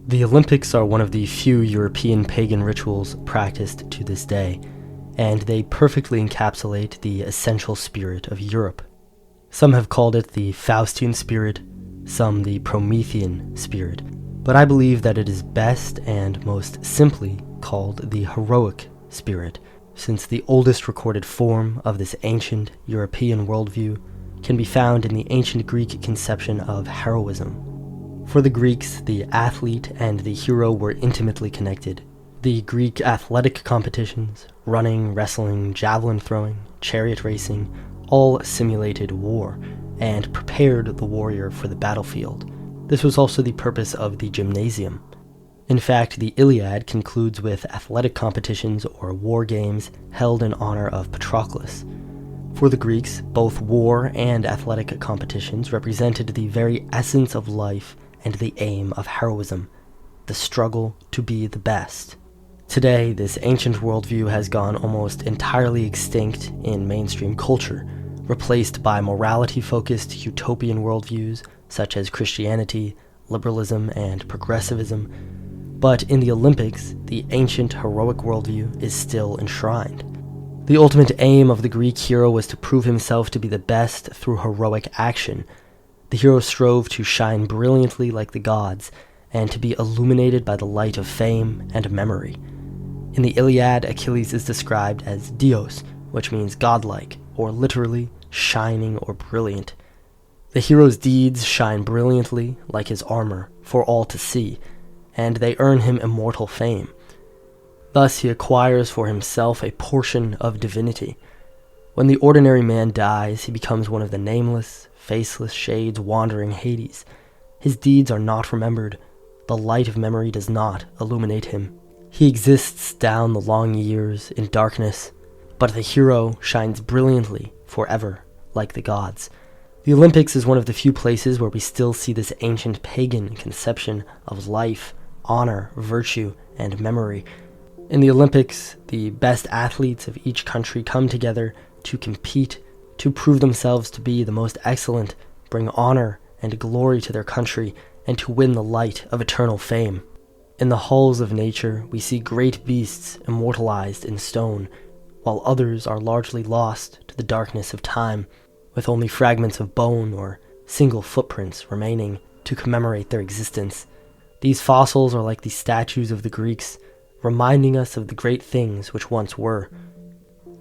The Olympics are one of the few European pagan rituals practiced to this day, and they perfectly encapsulate the essential spirit of Europe. Some have called it the Faustian spirit, some the Promethean spirit, but I believe that it is best and most simply called the heroic spirit, since the oldest recorded form of this ancient European worldview can be found in the ancient Greek conception of heroism. For the Greeks, the athlete and the hero were intimately connected. The Greek athletic competitions, running, wrestling, javelin throwing, chariot racing, all simulated war and prepared the warrior for the battlefield. This was also the purpose of the gymnasium. In fact, the Iliad concludes with athletic competitions or war games held in honor of Patroclus. For the Greeks, both war and athletic competitions represented the very essence of life and the aim of heroism, the struggle to be the best. Today, this ancient worldview has gone almost entirely extinct in mainstream culture, replaced by morality-focused utopian worldviews such as Christianity, liberalism, and progressivism. But in the Olympics, the ancient heroic worldview is still enshrined. The ultimate aim of the Greek hero was to prove himself to be the best through heroic action. The hero strove to shine brilliantly like the gods, and to be illuminated by the light of fame and memory. In the Iliad, Achilles is described as Dios, which means godlike, or literally, shining or brilliant. The hero's deeds shine brilliantly, like his armor, for all to see, and they earn him immortal fame. Thus he acquires for himself a portion of divinity. When the ordinary man dies, he becomes one of the nameless, faceless shades wandering Hades. His deeds are not remembered. The light of memory does not illuminate him. He exists down the long years in darkness, but the hero shines brilliantly forever, like the gods. The Olympics is one of the few places where we still see this ancient pagan conception of life, honor, virtue, and memory. In the Olympics, the best athletes of each country come together to compete, to prove themselves to be the most excellent, bring honor and glory to their country, and to win the light of eternal fame. In the halls of nature, we see great beasts immortalized in stone, while others are largely lost to the darkness of time, with only fragments of bone or single footprints remaining to commemorate their existence. These fossils are like the statues of the Greeks, reminding us of the great things which once were.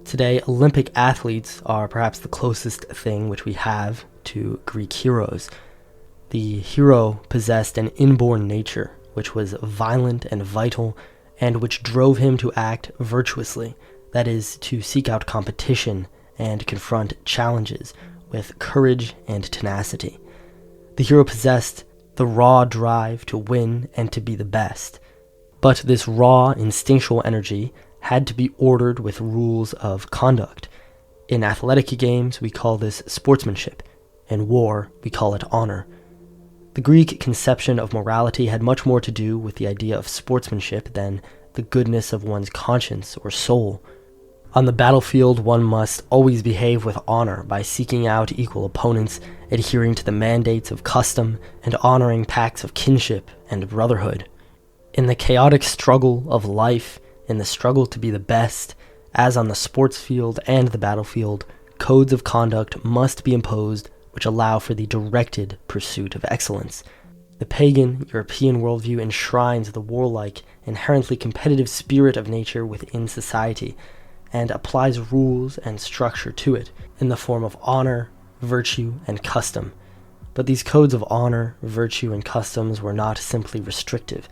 Today, Olympic athletes are perhaps the closest thing which we have to Greek heroes. The hero possessed an inborn nature which was violent and vital, and which drove him to act virtuously, that is, to seek out competition and confront challenges with courage and tenacity. The hero possessed the raw drive to win and to be the best. But this raw, instinctual energy had to be ordered with rules of conduct. In athletic games, we call this sportsmanship. In war, we call it honor. The Greek conception of morality had much more to do with the idea of sportsmanship than the goodness of one's conscience or soul. On the battlefield, one must always behave with honor by seeking out equal opponents, adhering to the mandates of custom, and honoring pacts of kinship and brotherhood. In the chaotic struggle of life, in the struggle to be the best, as on the sports field and the battlefield, codes of conduct must be imposed which allow for the directed pursuit of excellence. The pagan European worldview enshrines the warlike, inherently competitive spirit of nature within society, and applies rules and structure to it in the form of honor, virtue, and custom. But these codes of honor, virtue, and customs were not simply restrictive.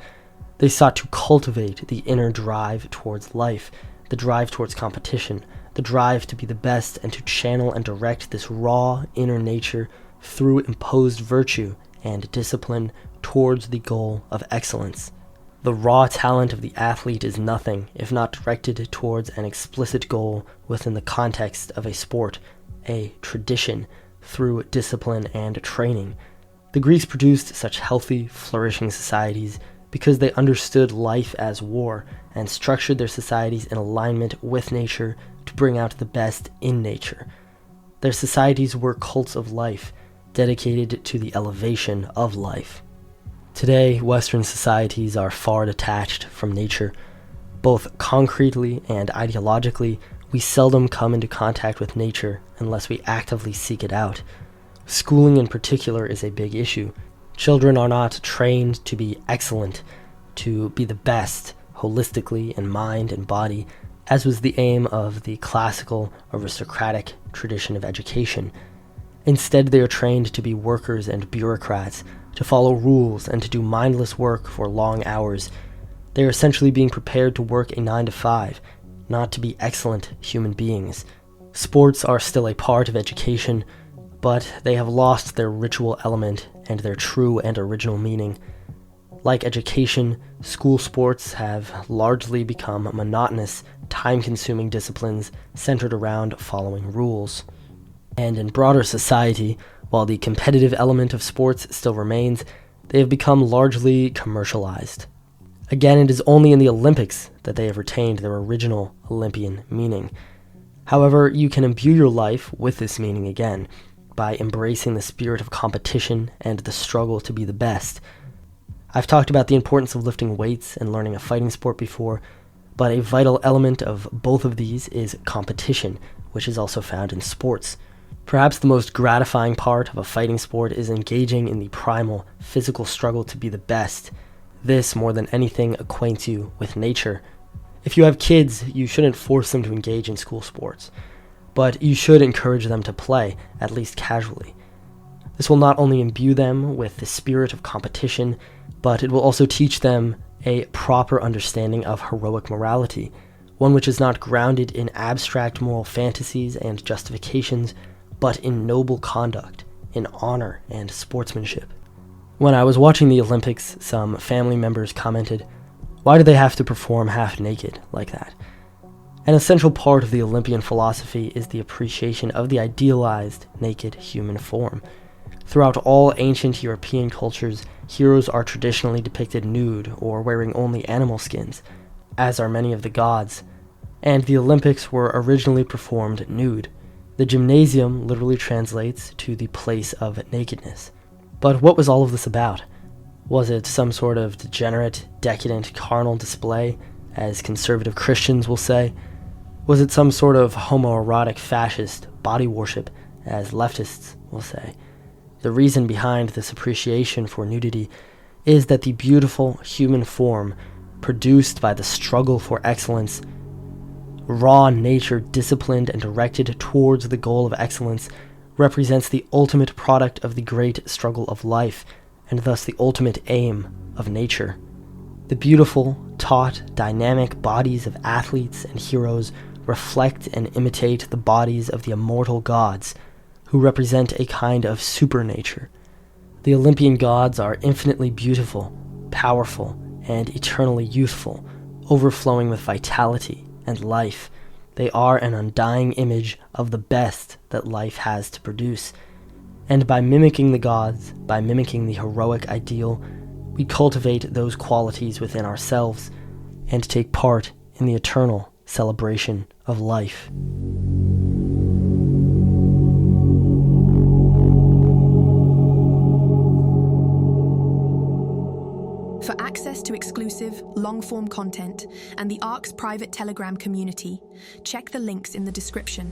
They sought to cultivate the inner drive towards life, the drive towards competition, the drive to be the best, and to channel and direct this raw inner nature through imposed virtue and discipline towards the goal of excellence. The raw talent of the athlete is nothing if not directed towards an explicit goal within the context of a sport, a tradition, through discipline and training. The Greeks produced such healthy, flourishing societies because they understood life as war and structured their societies in alignment with nature to bring out the best in nature. Their societies were cults of life, dedicated to the elevation of life. Today, Western societies are far detached from nature. Both concretely and ideologically, we seldom come into contact with nature unless we actively seek it out. Schooling in particular is a big issue. Children are not trained to be excellent, to be the best, holistically in mind and body, as was the aim of the classical, aristocratic tradition of education. Instead, they are trained to be workers and bureaucrats, to follow rules and to do mindless work for long hours. They are essentially being prepared to work a 9-to-5, not to be excellent human beings. Sports are still a part of education, but they have lost their ritual element and their true and original meaning. Like education, school sports have largely become monotonous, time-consuming disciplines centered around following rules. And in broader society, while the competitive element of sports still remains, they have become largely commercialized. Again, it is only in the Olympics that they have retained their original Olympian meaning. However, you can imbue your life with this meaning again by embracing the spirit of competition and the struggle to be the best. I've talked about the importance of lifting weights and learning a fighting sport before, but a vital element of both of these is competition, which is also found in sports. Perhaps the most gratifying part of a fighting sport is engaging in the primal, physical struggle to be the best. This, more than anything, acquaints you with nature. If you have kids, you shouldn't force them to engage in school sports, but you should encourage them to play, at least casually. This will not only imbue them with the spirit of competition, but it will also teach them a proper understanding of heroic morality, one which is not grounded in abstract moral fantasies and justifications, but in noble conduct, in honor and sportsmanship. When I was watching the Olympics, some family members commented, "Why do they have to perform half naked like that?" An essential part of the Olympian philosophy is the appreciation of the idealized, naked human form. Throughout all ancient European cultures, heroes are traditionally depicted nude or wearing only animal skins, as are many of the gods, and the Olympics were originally performed nude. The gymnasium literally translates to the place of nakedness. But what was all of this about? Was it some sort of degenerate, decadent, carnal display, as conservative Christians will say? Was it some sort of homoerotic fascist body worship, as leftists will say? The reason behind this appreciation for nudity is that the beautiful human form, produced by the struggle for excellence, raw nature disciplined and directed towards the goal of excellence, represents the ultimate product of the great struggle of life, and thus the ultimate aim of nature. The beautiful, taut, dynamic bodies of athletes and heroes reflect and imitate the bodies of the immortal gods, who represent a kind of supernature. The Olympian gods are infinitely beautiful, powerful, and eternally youthful, overflowing with vitality and life. They are an undying image of the best that life has to produce. And by mimicking the gods, by mimicking the heroic ideal, we cultivate those qualities within ourselves and take part in the eternal celebration of life. For access to exclusive, long-form content and the ARC's private Telegram community, check the links in the description.